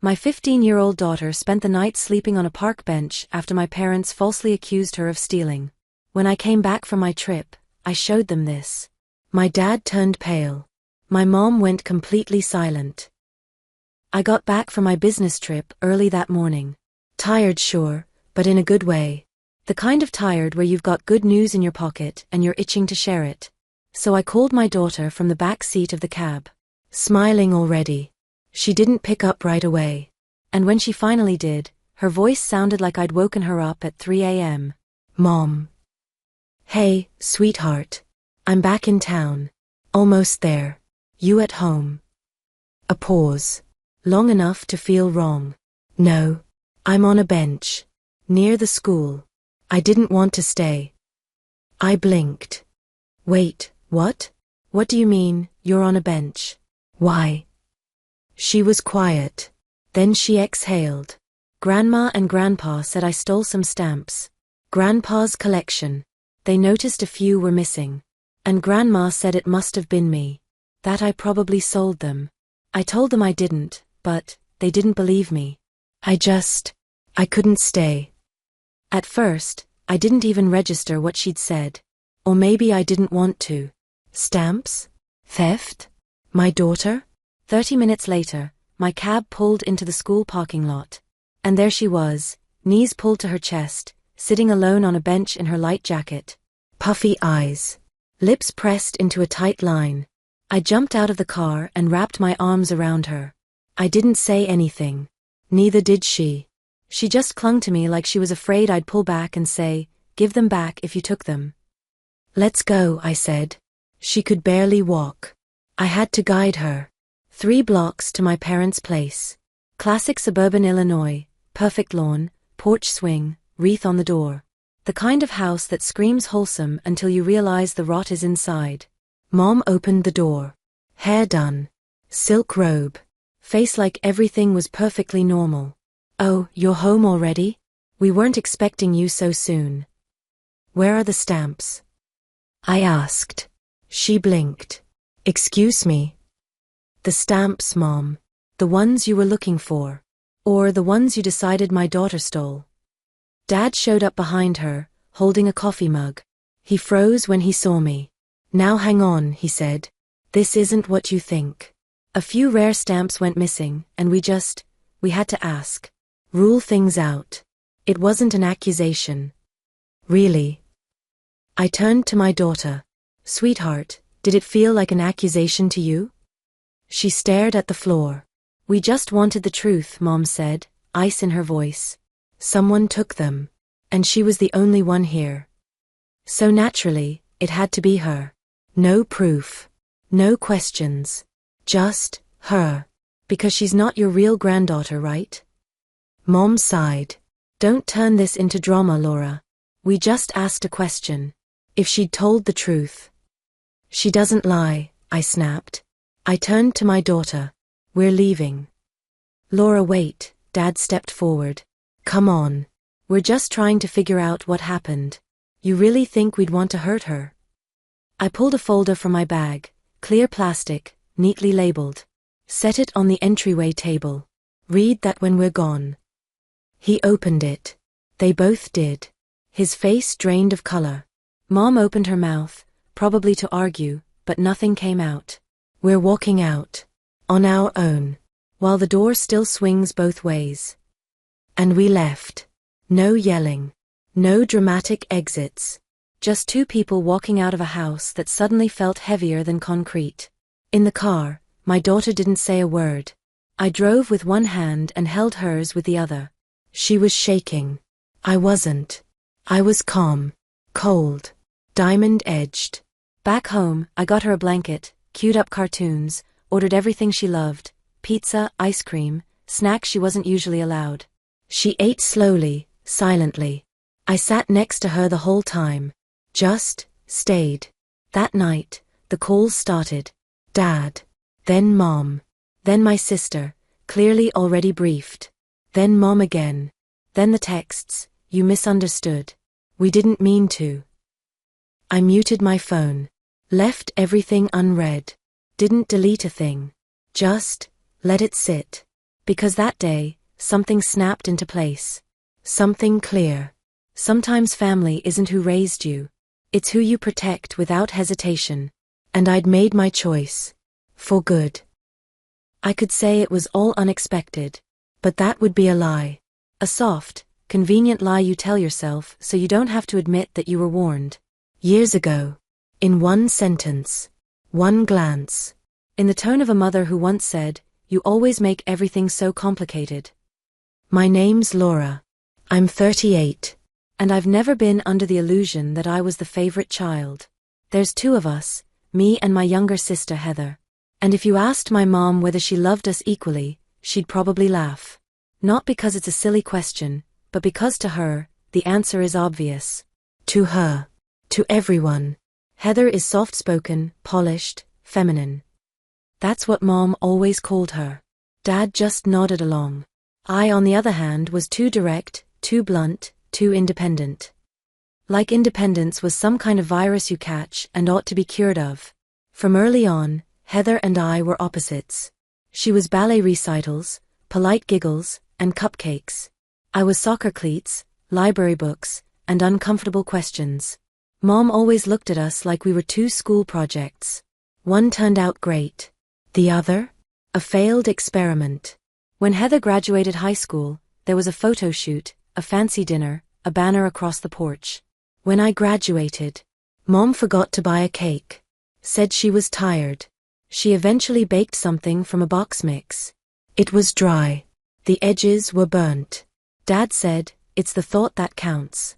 My 15-year-old daughter spent the night sleeping on a park bench after my parents falsely accused her of stealing. When I came back from my trip, I showed them this. My dad turned pale. My mom went completely silent. I got back from my business trip early that morning. Tired, sure, but in a good way. The kind of tired where you've got good news in your pocket and you're itching to share it. So I called my daughter from the back seat of the cab. Smiling already. She didn't pick up right away. And when she finally did, her voice sounded like I'd woken her up at 3 a.m. Mom. Hey, sweetheart. I'm back in town. Almost there. You at home? A pause. Long enough to feel wrong. No. I'm on a bench. Near the school. I didn't want to stay. I blinked. Wait, what? What do you mean, you're on a bench? Why? She was quiet. Then she exhaled. Grandma and Grandpa said I stole some stamps. Grandpa's collection. They noticed a few were missing. And Grandma said it must have been me. That I probably sold them. I told them I didn't, but they didn't believe me. I couldn't stay. At first, I didn't even register what she'd said. Or maybe I didn't want to. Stamps? Theft? My daughter? 30 minutes later, my cab pulled into the school parking lot. And there she was, knees pulled to her chest, sitting alone on a bench in her light jacket. Puffy eyes. Lips pressed into a tight line. I jumped out of the car and wrapped my arms around her. I didn't say anything. Neither did she. She just clung to me like she was afraid I'd pull back and say, "Give them back if you took them." "Let's go," I said. She could barely walk. I had to guide her. 3 blocks to my parents' place. Classic suburban Illinois, perfect lawn, porch swing, wreath on the door. The kind of house that screams wholesome until you realize the rot is inside. Mom opened the door. Hair done. Silk robe. Face like everything was perfectly normal. "Oh, you're home already? We weren't expecting you so soon." "Where are the stamps?" I asked. She blinked. "Excuse me?" "The stamps, Mom. The ones you were looking for. Or the ones you decided my daughter stole." Dad showed up behind her, holding a coffee mug. He froze when he saw me. "Now hang on," he said. "This isn't what you think. A few rare stamps went missing, and we had to ask. Rule things out. It wasn't an accusation." "Really?" I turned to my daughter. "Sweetheart, did it feel like an accusation to you?" She stared at the floor. "We just wanted the truth," Mom said, ice in her voice. "Someone took them. And she was the only one here. So naturally, it had to be her. No proof. No questions. Just her. Because she's not your real granddaughter, right?" Mom sighed. "Don't turn this into drama, Laura. We just asked a question. If she'd told the truth." "She doesn't lie," I snapped. I turned to my daughter. "We're leaving." "Laura, wait," Dad stepped forward. "Come on. We're just trying to figure out what happened. You really think we'd want to hurt her?" I pulled a folder from my bag, clear plastic, neatly labeled. "Set it on the entryway table. Read that when we're gone." He opened it. They both did. His face drained of color. Mom opened her mouth, probably to argue, but nothing came out. "We're walking out. On our own. While the door still swings both ways." And we left. No yelling. No dramatic exits. Just 2 people walking out of a house that suddenly felt heavier than concrete. In the car, my daughter didn't say a word. I drove with one hand and held hers with the other. She was shaking. I wasn't. I was calm. Cold. Diamond-edged. Back home, I got her a blanket, queued up cartoons, ordered everything she loved, pizza, ice cream, snacks she wasn't usually allowed. She ate slowly, silently. I sat next to her the whole time. Just stayed. That night, the calls started. Dad. Then Mom. Then my sister, clearly already briefed. Then Mom again. Then the texts, "You misunderstood. We didn't mean to." I muted my phone. Left everything unread. Didn't delete a thing. Just let it sit. Because that day, something snapped into place. Something clear. Sometimes family isn't who raised you. It's who you protect without hesitation. And I'd made my choice. For good. I could say it was all unexpected. But that would be a lie. A soft, convenient lie you tell yourself so you don't have to admit that you were warned. Years ago. In one sentence. One glance. In the tone of a mother who once said, "You always make everything so complicated." My name's Laura. I'm 38. And I've never been under the illusion that I was the favorite child. There's two of us, me and my younger sister Heather. And if you asked my mom whether she loved us equally, she'd probably laugh. Not because it's a silly question, but because to her, the answer is obvious. To her. To everyone. Heather is soft-spoken, polished, feminine. That's what Mom always called her. Dad just nodded along. I, on the other hand, was too direct, too blunt, too independent. Like independence was some kind of virus you catch and ought to be cured of. From early on, Heather and I were opposites. She was ballet recitals, polite giggles, and cupcakes. I was soccer cleats, library books, and uncomfortable questions. Mom always looked at us like we were two school projects. One turned out great. The other? A failed experiment. When Heather graduated high school, there was a photo shoot, a fancy dinner, a banner across the porch. When I graduated, Mom forgot to buy a cake. Said she was tired. She eventually baked something from a box mix. It was dry. The edges were burnt. Dad said, "It's the thought that counts."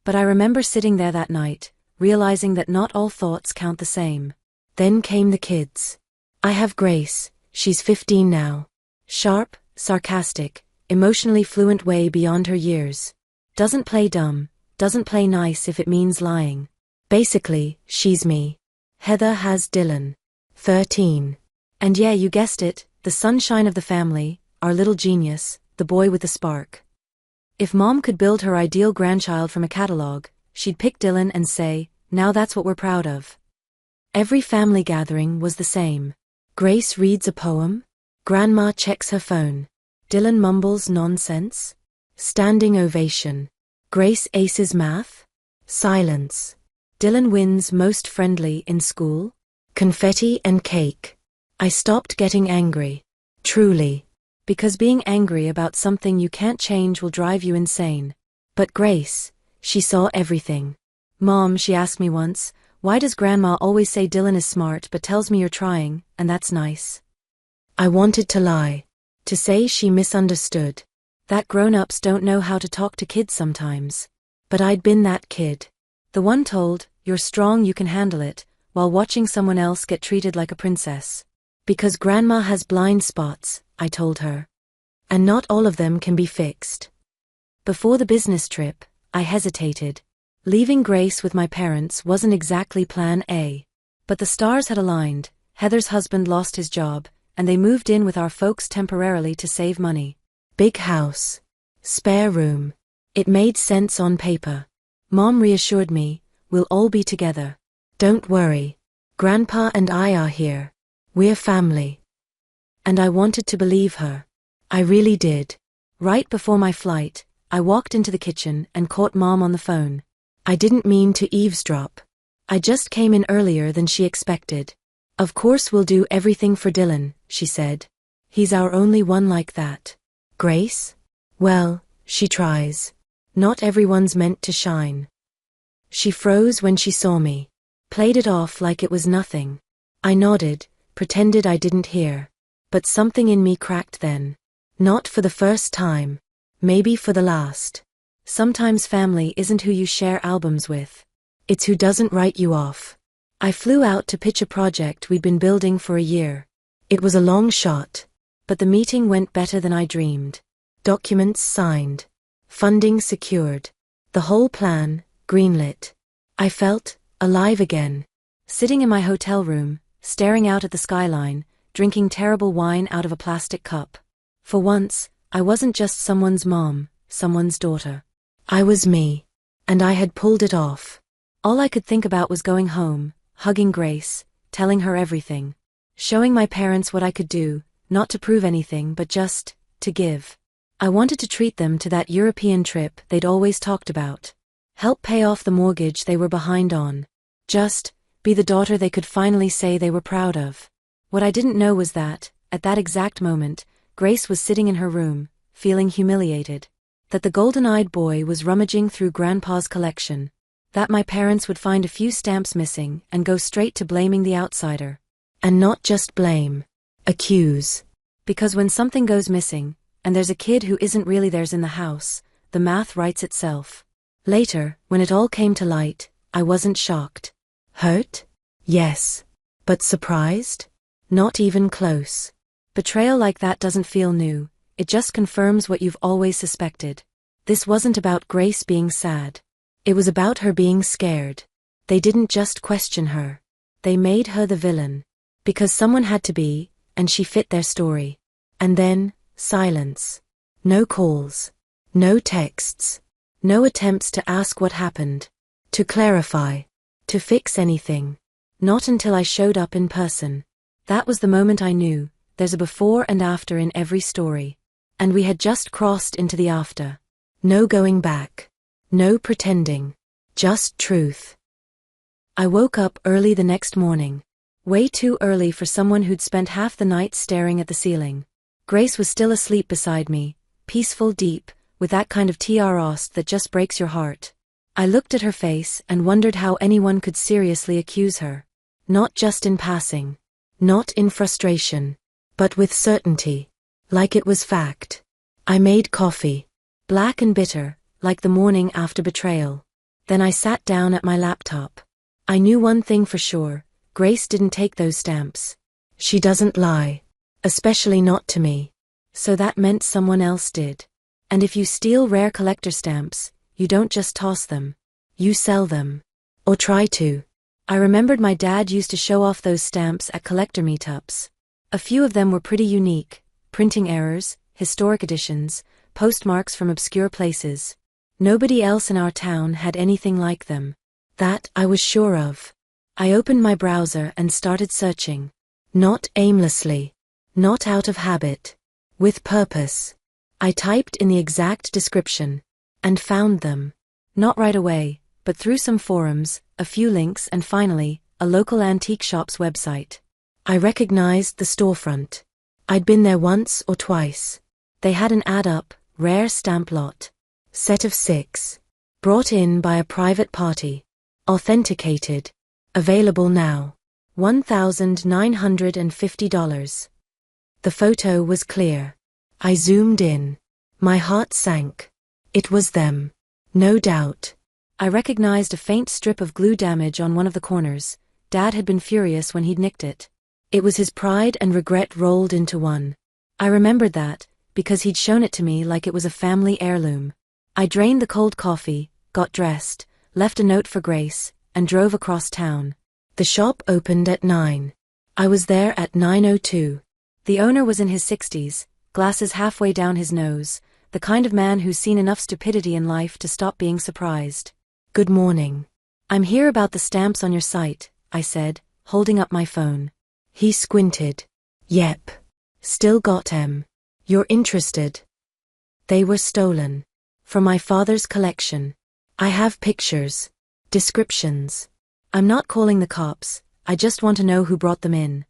But I remember sitting there that night, realizing that not all thoughts count the same. Then came the kids. I have Grace, she's 15 now. Sharp, sarcastic, emotionally fluent way beyond her years. Doesn't play dumb, doesn't play nice if it means lying. Basically, she's me. Heather has Dylan. 13. And yeah, you guessed it, the sunshine of the family, our little genius, the boy with the spark. If Mom could build her ideal grandchild from a catalog, she'd pick Dylan and say, "Now that's what we're proud of." Every family gathering was the same. Grace reads a poem. Grandma checks her phone. Dylan mumbles nonsense. Standing ovation. Grace aces math. Silence. Dylan wins most friendly in school. Confetti and cake. I stopped getting angry. Truly. Because being angry about something you can't change will drive you insane. But Grace, she saw everything. "Mom," she asked me once, "why does Grandma always say Dylan is smart but tells me you're trying, and that's nice?" I wanted to lie. To say she misunderstood. That grown-ups don't know how to talk to kids sometimes. But I'd been that kid. The one told, "You're strong, you can handle it," while watching someone else get treated like a princess. Because Grandma has blind spots, I told her. And not all of them can be fixed. Before the business trip, I hesitated. Leaving Grace with my parents wasn't exactly plan A. But the stars had aligned. Heather's husband lost his job, and they moved in with our folks temporarily to save money. Big house. Spare room. It made sense on paper. Mom reassured me, "We'll all be together. Don't worry. Grandpa and I are here. We're family." And I wanted to believe her. I really did. Right before my flight, I walked into the kitchen and caught Mom on the phone. I didn't mean to eavesdrop. I just came in earlier than she expected. "Of course we'll do everything for Dylan," she said. "He's our only one like that." Grace? Well, she tries. Not everyone's meant to shine. She froze when she saw me. Played it off like it was nothing. I nodded, pretended I didn't hear. But something in me cracked then. Not for the first time. Maybe for the last. Sometimes family isn't who you share albums with. It's who doesn't write you off. I flew out to pitch a project we'd been building for a year. It was a long shot. But the meeting went better than I dreamed. Documents signed. Funding secured. The whole plan, greenlit. I felt alive again. Sitting in my hotel room, staring out at the skyline, drinking terrible wine out of a plastic cup. For once, I wasn't just someone's mom, someone's daughter. I was me. And I had pulled it off. All I could think about was going home, hugging Grace, telling her everything. Showing my parents what I could do, not to prove anything but just to give. I wanted to treat them to that European trip they'd always talked about. Help pay off the mortgage they were behind on. Just be the daughter they could finally say they were proud of. What I didn't know was that, at that exact moment, Grace was sitting in her room, feeling humiliated. That the golden-eyed boy was rummaging through Grandpa's collection. That my parents would find a few stamps missing and go straight to blaming the outsider. And not just blame. Accuse. Because when something goes missing, and there's a kid who isn't really theirs in the house, the math writes itself. Later, when it all came to light, I wasn't shocked. Hurt? Yes. But surprised? Not even close. Betrayal like that doesn't feel new, it just confirms what you've always suspected. This wasn't about Grace being sad. It was about her being scared. They didn't just question her. They made her the villain. Because someone had to be, and she fit their story. And then, silence. No calls. No texts. No attempts to ask what happened. To clarify. To fix anything. Not until I showed up in person. That was the moment I knew, there's a before and after in every story. And we had just crossed into the after. No going back. No pretending. Just truth. I woke up early the next morning. Way too early for someone who'd spent half the night staring at the ceiling. Grace was still asleep beside me, peaceful, deep, with that kind of tiarost that just breaks your heart. I looked at her face and wondered how anyone could seriously accuse her. Not just in passing. Not in frustration. But with certainty. Like it was fact. I made coffee. Black and bitter, like the morning after betrayal. Then I sat down at my laptop. I knew one thing for sure, Grace didn't take those stamps. She doesn't lie. Especially not to me. So that meant someone else did. And if you steal rare collector stamps, you don't just toss them. You sell them. Or try to. I remembered my dad used to show off those stamps at collector meetups. A few of them were pretty unique. Printing errors, historic editions, postmarks from obscure places. Nobody else in our town had anything like them. That I was sure of. I opened my browser and started searching. Not aimlessly. Not out of habit. With purpose. I typed in the exact description. And found them. Not right away, but through some forums, a few links, and finally, a local antique shop's website. I recognized the storefront. I'd been there once or twice. They had an add-up, rare stamp lot. Set of 6. Brought in by a private party. Authenticated. Available now. $1,950. The photo was clear. I zoomed in. My heart sank. It was them. No doubt. I recognized a faint strip of glue damage on one of the corners. Dad had been furious when he'd nicked it. It was his pride and regret rolled into one. I remembered that, because he'd shown it to me like it was a family heirloom. I drained the cold coffee, got dressed, left a note for Grace, and drove across town. The shop opened at 9. I was there at 9:02. The owner was in his 60s, glasses halfway down his nose, the kind of man who's seen enough stupidity in life to stop being surprised. Good morning. I'm here about the stamps on your site, I said, holding up my phone. He squinted. Yep. Still got 'em. You're interested? They were stolen. From my father's collection. I have pictures. Descriptions. I'm not calling the cops, I just want to know who brought them in.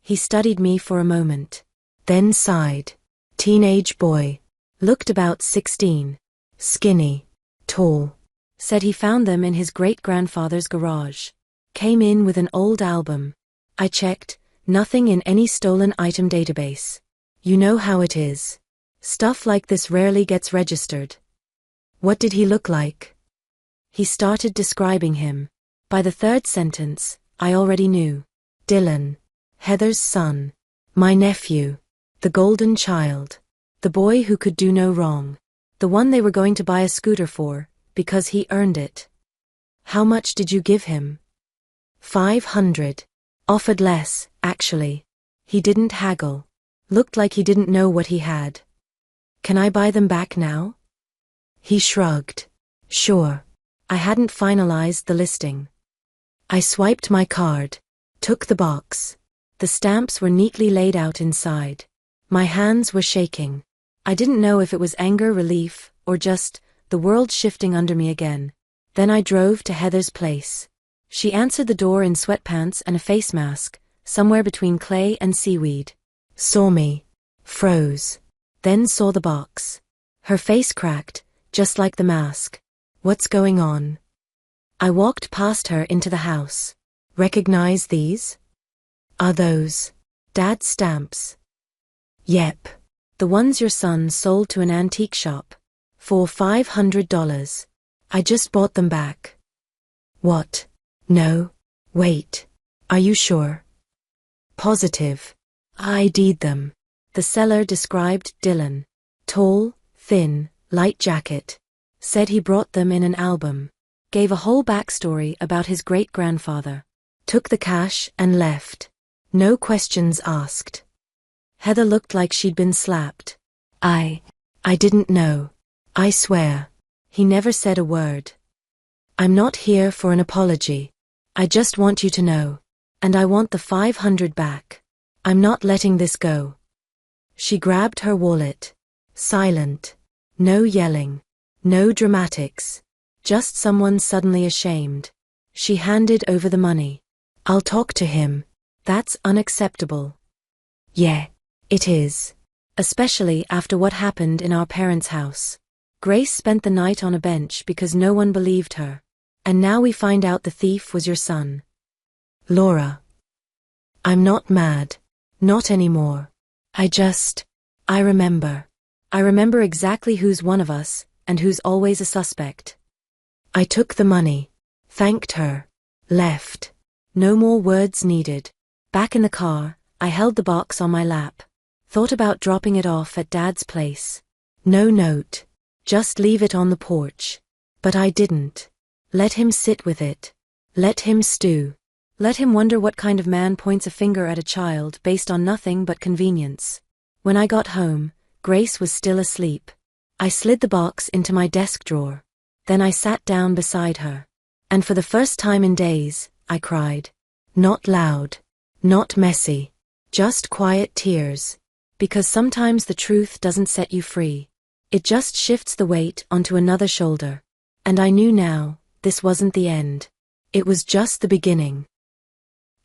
He studied me for a moment. Then sighed. Teenage boy. Looked about 16. Skinny. Tall. Said he found them in his great-grandfather's garage. Came in with an old album. I checked, nothing in any stolen item database. You know how it is. Stuff like this rarely gets registered. What did he look like? He started describing him. By the third sentence, I already knew. Dylan. Heather's son. My nephew. The golden child. The boy who could do no wrong. The one they were going to buy a scooter for, because he earned it. How much did you give him? 500. Offered less, actually. He didn't haggle. Looked like he didn't know what he had. Can I buy them back now? He shrugged. Sure. I hadn't finalized the listing. I swiped my card. Took the box. The stamps were neatly laid out inside. My hands were shaking. I didn't know if it was anger, relief, or just the world shifting under me again. Then I drove to Heather's place. She answered the door in sweatpants and a face mask, somewhere between clay and seaweed. Saw me. Froze. Then saw the box. Her face cracked, just like the mask. What's going on? I walked past her into the house. Recognize these? Are those Dad's stamps? Yep. The ones your son sold to an antique shop. For $500. I just bought them back. What? No. Wait. Are you sure? Positive. I ID'd them. The seller described Dylan. Tall, thin, light jacket. Said he brought them in an album. Gave a whole backstory about his great-grandfather. Took the cash and left. No questions asked. Heather looked like she'd been slapped. I didn't know. I swear. He never said a word. I'm not here for an apology. I just want you to know. And I want the $500 back. I'm not letting this go. She grabbed her wallet. Silent. No yelling. No dramatics. Just someone suddenly ashamed. She handed over the money. I'll talk to him. That's unacceptable. Yeah, it is. Especially after what happened in our parents' house. Grace spent the night on a bench because no one believed her. And now we find out the thief was your son. Laura. I'm not mad. Not anymore. I remember. I remember exactly who's one of us, and who's always a suspect. I took the money. Thanked her. Left. No more words needed. Back in the car, I held the box on my lap. Thought about dropping it off at Dad's place. No note. Just leave it on the porch. But I didn't. Let him sit with it. Let him stew. Let him wonder what kind of man points a finger at a child based on nothing but convenience. When I got home, Grace was still asleep. I slid the box into my desk drawer. Then I sat down beside her. And for the first time in days, I cried. Not loud. Not messy. Just quiet tears. Because sometimes the truth doesn't set you free. It just shifts the weight onto another shoulder. And I knew now, this wasn't the end. It was just the beginning.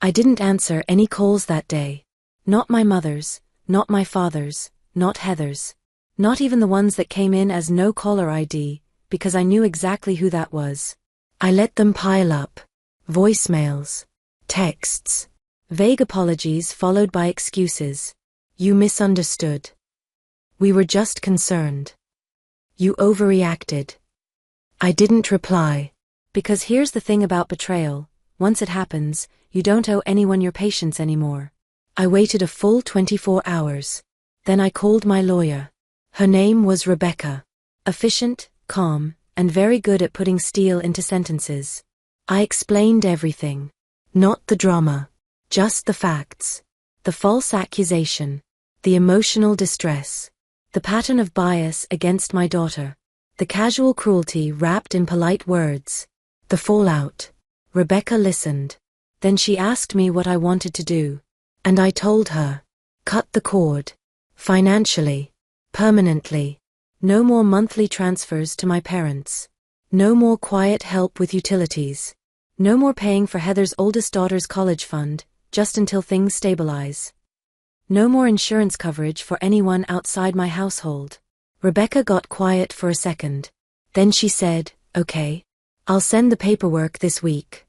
I didn't answer any calls that day. Not my mother's, not my father's, not Heather's. Not even the ones that came in as no caller ID, because I knew exactly who that was. I let them pile up. Voicemails. Texts. Vague apologies followed by excuses. You misunderstood. We were just concerned. You overreacted. I didn't reply. Because here's the thing about betrayal. Once it happens, you don't owe anyone your patience anymore. I waited a full 24 hours. Then I called my lawyer. Her name was Rebecca. Efficient, calm, and very good at putting steel into sentences. I explained everything. Not the drama. Just the facts. The false accusation. The emotional distress. The pattern of bias against my daughter. The casual cruelty wrapped in polite words. The fallout. Rebecca listened. Then she asked me what I wanted to do. And I told her. Cut the cord. Financially. Permanently. No more monthly transfers to my parents. No more quiet help with utilities. No more paying for Heather's oldest daughter's college fund, just until things stabilize. No more insurance coverage for anyone outside my household. Rebecca got quiet for a second. Then she said, okay. I'll send the paperwork this week.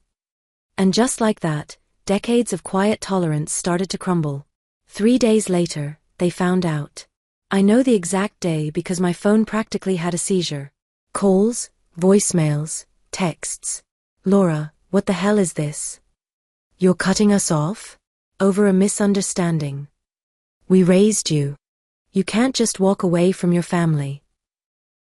And just like that, decades of quiet tolerance started to crumble. 3 days later, they found out. I know the exact day because my phone practically had a seizure. Calls, voicemails, texts. Laura, what the hell is this? You're cutting us off? Over a misunderstanding. We raised you. You can't just walk away from your family.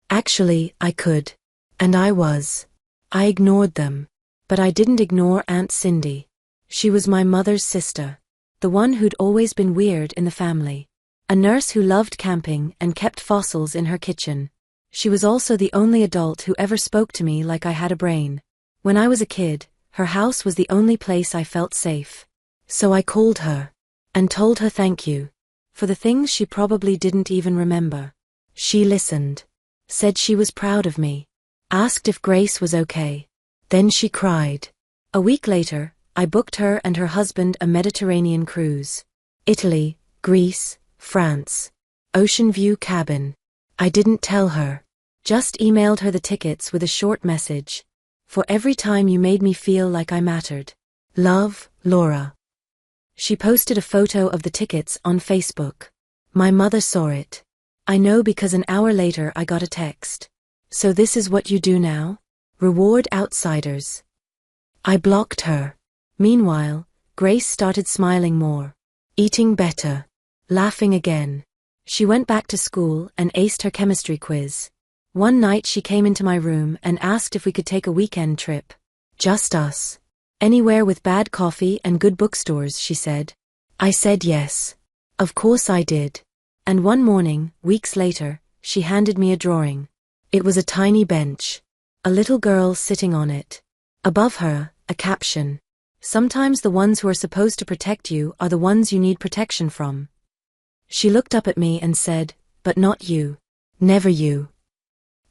Actually, I could. And I was. I ignored them. But I didn't ignore Aunt Cindy. She was my mother's sister. The one who'd always been weird in the family. A nurse who loved camping and kept fossils in her kitchen. She was also the only adult who ever spoke to me like I had a brain. When I was a kid, her house was the only place I felt safe. So I called her. and told her thank you for the things she probably didn't even remember. She listened, said she was proud of me, asked if Grace was okay. Then she cried. A week later, I booked her and her husband a Mediterranean cruise. Italy, Greece, France. Ocean view cabin. I didn't tell her. Just emailed her the tickets with a short message. For every time you made me feel like I mattered. Love, Laura. She posted a photo of the tickets on Facebook. My mother saw it. I know because an hour later I got a text. So this is what you do now? Reward outsiders. I blocked her. Meanwhile, Grace started smiling more, eating better, laughing again. She went back to school and aced her chemistry quiz. One night she came into my room and asked if we could take a weekend trip. Just us. Anywhere with bad coffee and good bookstores, she said. I said yes. Of course I did. And one morning, weeks later, she handed me a drawing. It was a tiny bench. A little girl sitting on it. Above her, a caption. Sometimes the ones who are supposed to protect you are the ones you need protection from. She looked up at me and said, but not you. Never you.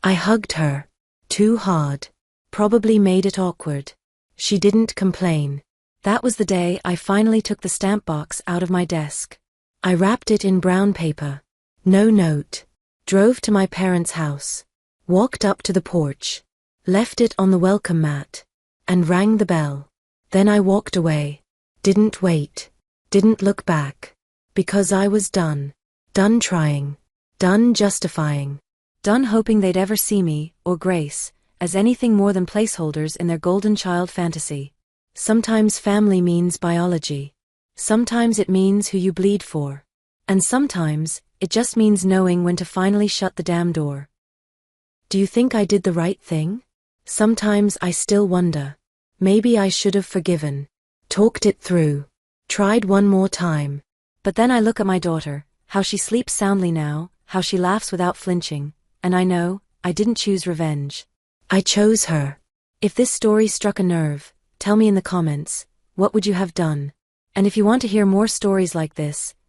I hugged her. Too hard. Probably made it awkward. She didn't complain. That was the day I finally took the stamp box out of my desk. I wrapped it in brown paper. No note. Drove to my parents' house. Walked up to the porch. Left it on the welcome mat. And rang the bell. Then I walked away. Didn't wait. Didn't look back. Because I was done. Done trying. Done justifying. Done hoping they'd ever see me, or Grace, as anything more than placeholders in their golden child fantasy. Sometimes family means biology. Sometimes it means who you bleed for. And sometimes, it just means knowing when to finally shut the damn door. Do you think I did the right thing? Sometimes I still wonder. Maybe I should have forgiven. Talked it through. Tried one more time. But then I look at my daughter, how she sleeps soundly now, how she laughs without flinching, and I know, I didn't choose revenge. I chose her. If this story struck a nerve, tell me in the comments, what would you have done? And if you want to hear more stories like this,